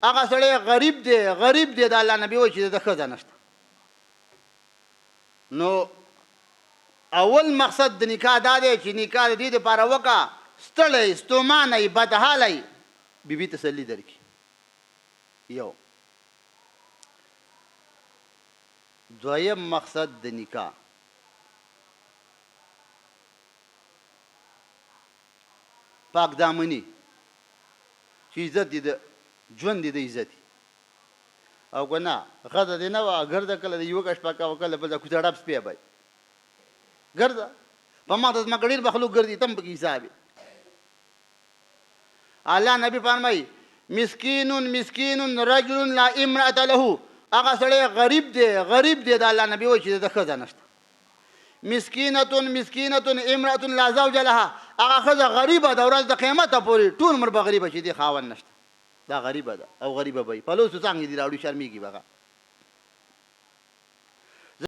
هغه سړی غریب دی غریب دی د الله نبی وایي چې د ښځه نشته. نو اول مقصد د نکاح دا دی چې نکاح د دې دپاره وکړه ستړی ستومانه بدحاله بیبي تسلي درکړي. یو دویم مقصد د نکاح پاک دامني چې عزت دي د ژوند دي د عزت او که نه ښځه دې نه وه ګرده کله د یوه شپه کوه کله بل کوڅه ډب سپی به ګرده په ما ته زما که ډېر مخلوق ګرځي ته هم پکې حساب یې. الله نبي فرمایي مسکین رجل لا امرأة له هغه سړی غریب دی د الله نبي وایي چې د ښځه نشته. مسکینة امرأة لا زوج لها هغه ښځه غریبه ده ورځ د قیامته پورې ټول عمر به غریبه چې دې خاوند نشته. دا غریبه ده او غریبه به وي پلوس څنګه دې راوړي شرمېږي به هغه